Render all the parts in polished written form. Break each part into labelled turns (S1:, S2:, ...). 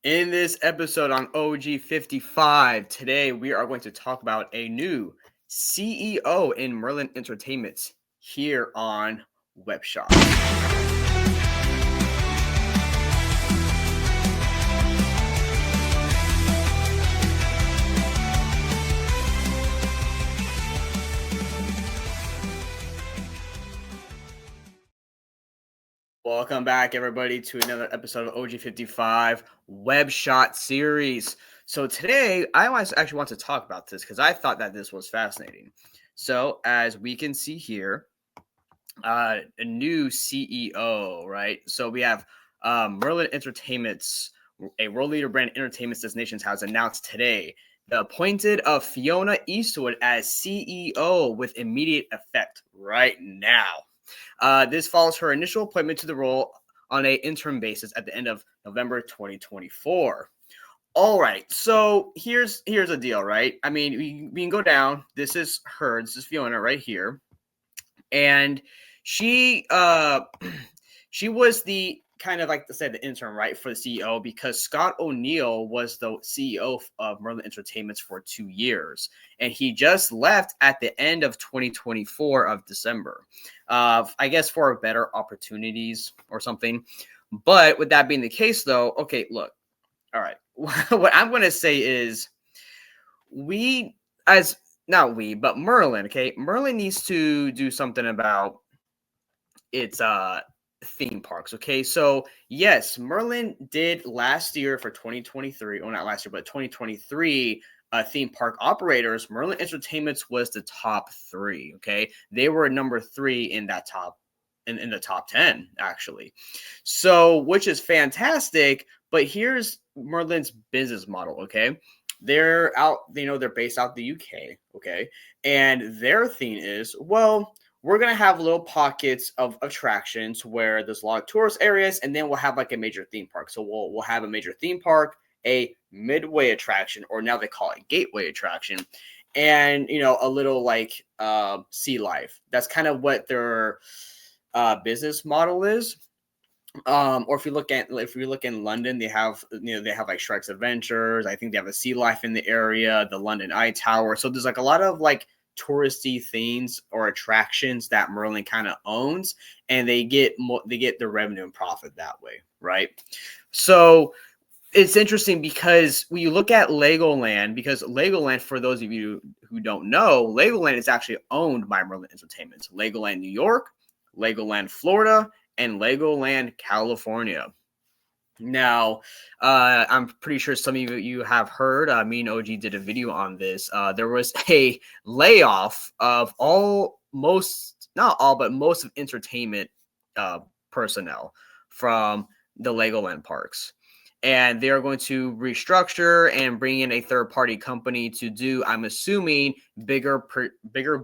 S1: In this episode on OG55, today we are going to talk about a new CEO in Merlin Entertainment here on WebShots. Welcome back, everybody, to another episode of OG55 WebShot series. So today, I actually want to talk about this because I thought that this was fascinating. So as we can see here, a new CEO, right? So we have Merlin Entertainment's, a world leader brand entertainment destinations, has announced today the appointed of Fiona Eastwood as CEO with immediate effect right now. This follows her initial appointment to the role on an interim basis at the end of November 2024. All right, so here's a deal, right? I mean, we can go down. This is her. This is Fiona right here, and she she was the kind of like to say the intern, right, for the CEO, because Scott O'Neill was the CEO of Merlin Entertainment for 2 years, and he just left at the end of 2024 of December, I guess for better opportunities or something. But with that being the case, though, okay, look, all right, what I'm going to say is we as not we, but Merlin, okay, Merlin needs to do something about its theme parks. Okay, so yes, Merlin did last year for 2023, or not last year, but 2023 theme park operators. Merlin Entertainment was the top three. Okay, they were number three in that top in the top 10 actually, so which is fantastic. But here's Merlin's business model. Okay, they're out, they're based out the UK. Okay, and their thing is, well, we're going to have little pockets of attractions where there's a lot of tourist areas, and then we'll have like a major theme park. So we'll have a major theme park, a midway attraction, or now they call it gateway attraction, and a little like sea life. That's kind of what their business model is. Or if you look in London, they have like Shrek's Adventures. I think they have a sea life in the area, the London Eye Tower. So there's like a lot of like touristy things or attractions that Merlin kind of owns, and they get their revenue and profit that way, right? So it's interesting because when you look at Legoland, because Legoland, for those of you who don't know, Legoland is actually owned by Merlin Entertainment. Legoland New York, Legoland Florida, and Legoland California. Now, I'm pretty sure some of you have heard, me and OG did a video on this. There was a layoff of not all, but most of entertainment personnel from the Legoland parks. And they are going to restructure and bring in a third-party company to do, I'm assuming, bigger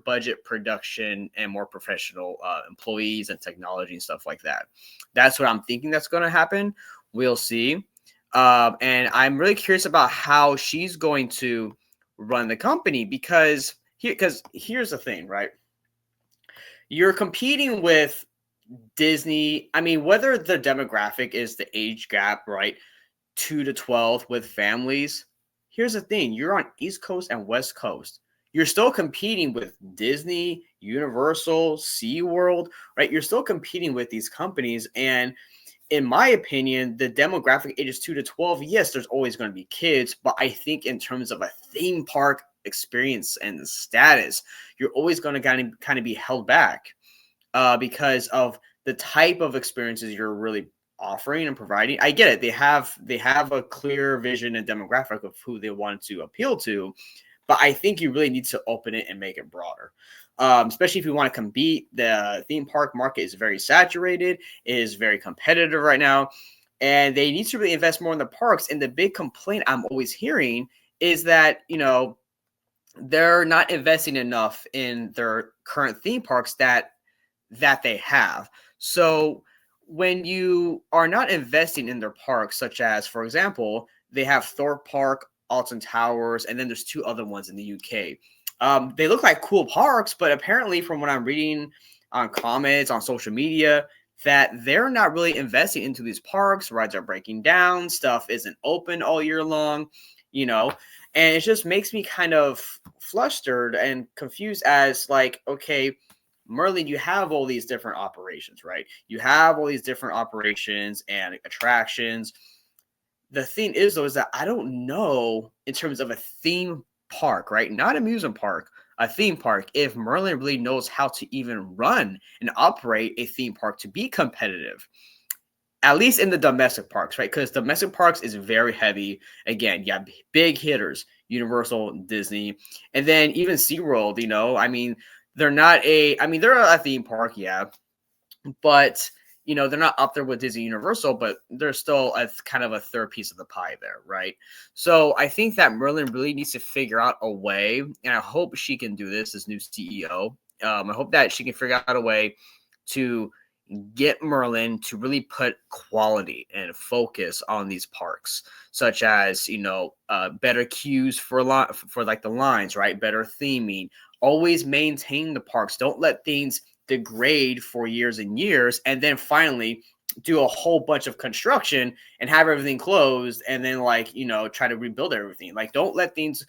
S1: budget production and more professional employees and technology and stuff like that. That's what I'm thinking that's going to happen. We'll see. And I'm really curious about how she's going to run the company, because here's the thing, right? You're competing with Disney. I mean, whether the demographic is the age gap, right, 2 to 12 with families, here's the thing. You're on East Coast and West Coast. You're still competing with Disney, Universal, SeaWorld, right? You're still competing with these companies. And in my opinion, the demographic ages 2 to 12, yes, there's always going to be kids. But I think in terms of a theme park experience and status, you're always going to kind of be held back because of the type of experiences you're really offering and providing. I get it. They have a clear vision and demographic of who they want to appeal to, but I think you really need to open it and make it broader. Especially if you want to compete. The theme park market is very saturated, is very competitive right now, and they need to really invest more in the parks. And the big complaint I'm always hearing is that, they're not investing enough in their current theme parks that they have. So when you are not investing in their parks, such as, for example, they have Thorpe Park, Alton Towers, and then there's 2 other ones in the UK. They look like cool parks, but apparently from what I'm reading on comments on social media, that they're not really investing into these parks. Rides are breaking down, stuff isn't open all year long, you know, and it just makes me kind of flustered and confused as like, okay, Merlin, you have all these different operations, right? You have all these different operations and attractions. The thing is, though, is that I don't know in terms of a theme park, right? Not amusement park, a theme park, if Merlin really knows how to even run and operate a theme park to be competitive, at least in the domestic parks, right? Because domestic parks is very heavy. Again, you have big hitters, Universal, Disney, and then even SeaWorld, you know, I mean, they're a theme park, yeah, but you know they're not up there with Disney Universal, but they're still a kind of a third piece of the pie there, right? So I think that Merlin really needs to figure out a way, and I hope she can do this new CEO. I hope that she can figure out a way to get Merlin to really put quality and focus on these parks, such as better cues for like the lines, right? Better theming. Always maintain the parks. Don't let things degrade for years and years, and then finally do a whole bunch of construction and have everything closed, and then try to rebuild everything. Like, don't let things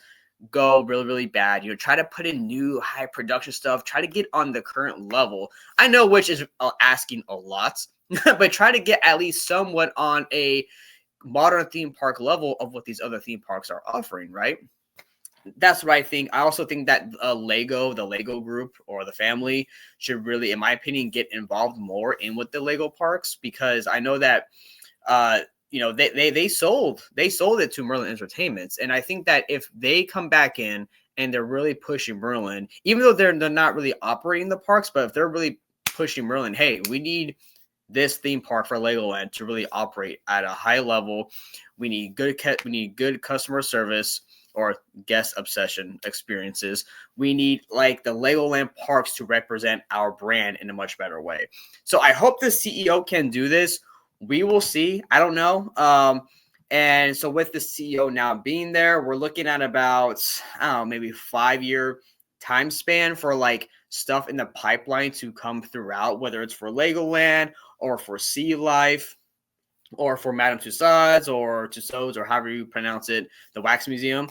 S1: go really, really bad. Try to put in new high production stuff. Try to get on the current level. I know which is asking a lot, but try to get at least somewhat on a modern theme park level of what these other theme parks are offering, right? That's what I think. I also think that the Lego group or the family should really, in my opinion, get involved more in with the Lego parks, because I know that they sold it to Merlin Entertainments, and I think that if they come back in and they're really pushing Merlin, even though they're not really operating the parks, but if they're really pushing Merlin, hey, we need this theme park for Legoland to really operate at a high level. We need good customer service or guest obsession experiences. We need like the Legoland parks to represent our brand in a much better way. So I hope the CEO can do this. We will see. I don't know. And so with the CEO now being there, we're looking at about, I don't know, maybe 5-year time span for like stuff in the pipeline to come throughout, whether it's for Legoland or for Sea Life or for Madame Tussauds or Tussauds or however you pronounce it, the Wax Museum,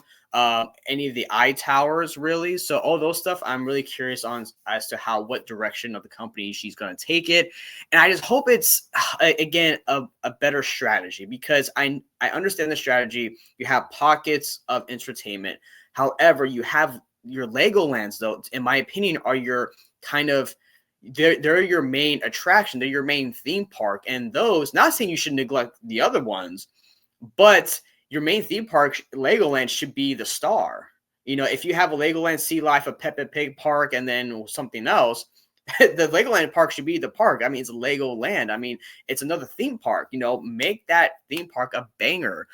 S1: any of the eye towers, really. So all those stuff, I'm really curious on as to what direction of the company she's going to take it. And I just hope it's, again, a better strategy, because I understand the strategy. You have pockets of entertainment. However, you have your Legolands, though, in my opinion, are your kind of, they're your main attraction. They're your main theme park. And those, not saying you should neglect the other ones, but your main theme park, Legoland, should be the star. If you have a Legoland Sea Life, a Peppa Pig park, and then something else, the Legoland park should be the park. I mean, it's Legoland. I mean, it's another theme park. Make that theme park a banger.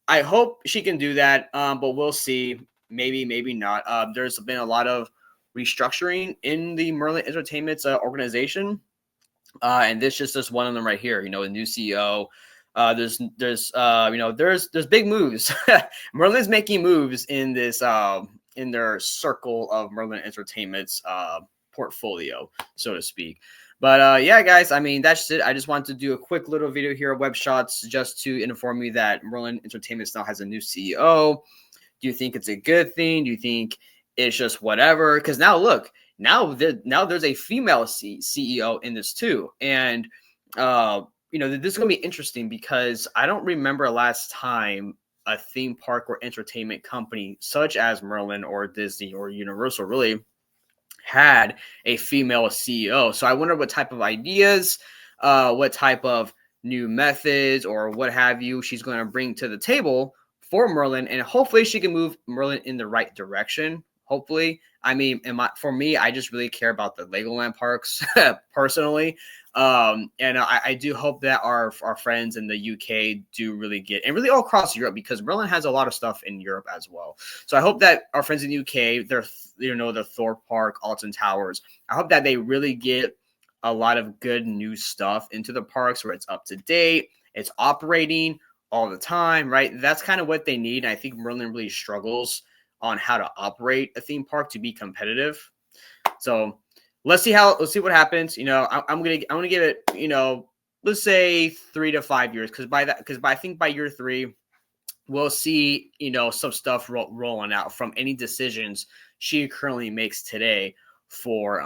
S1: I hope she can do that, but we'll see. Maybe, maybe not. There's been a lot of restructuring in the Merlin Entertainment's organization, and this is just one of them right here. A new CEO. There's big moves. Merlin's making moves in this in their circle of Merlin Entertainment's portfolio, so to speak. But yeah, guys, I mean, that's it. I just wanted to do a quick little video here of WebShots just to inform you that Merlin Entertainment now has a new CEO. Do you think it's a good thing? Do you think it's just whatever? Because now look, now there's a female CEO in this too, and this is gonna be interesting, because I don't remember last time a theme park or entertainment company such as Merlin or Disney or Universal really had a female CEO. So I wonder what type of ideas, what type of new methods or what have you she's going to bring to the table for Merlin, and hopefully she can move Merlin in the right direction. Hopefully, I mean, for me, I just really care about the Legoland parks personally, and I do hope that our friends in the UK do really get, and really all across Europe, because Merlin has a lot of stuff in Europe as well. So I hope that our friends in the UK, the Thorpe Park, Alton Towers, I hope that they really get a lot of good new stuff into the parks where it's up to date, it's operating all the time, right? That's kind of what they need. And I think Merlin really struggles on how to operate a theme park to be competitive. So let's see what happens. I'm gonna give it, let's say 3 to 5 years, because I think by year 3 we'll see, some stuff rolling out from any decisions she currently makes today for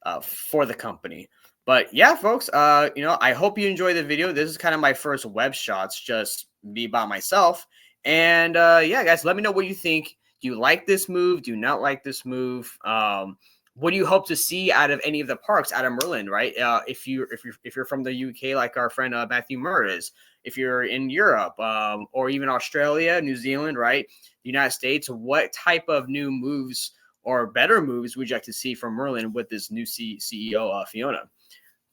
S1: the company. But yeah, folks, I hope you enjoyed the video. This is kind of my first web shots, just me by myself. And yeah, guys, let me know what you think. Do you like this move? Do you not like this move? What do you hope to see out of any of the parks out of Merlin, right? If you're from the UK, like our friend Matthew Murr is, if you're in Europe, or even Australia, New Zealand, right, the United States, what type of new moves or better moves would you like to see from Merlin with this new CEO, Fiona?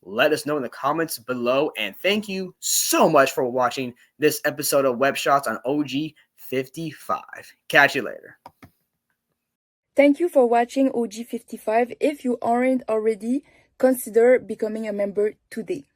S1: Let us know in the comments below. And thank you so much for watching this episode of Web Shots on OG55. Catch you later.
S2: Thank you for watching OG55. If you aren't already, consider becoming a member today.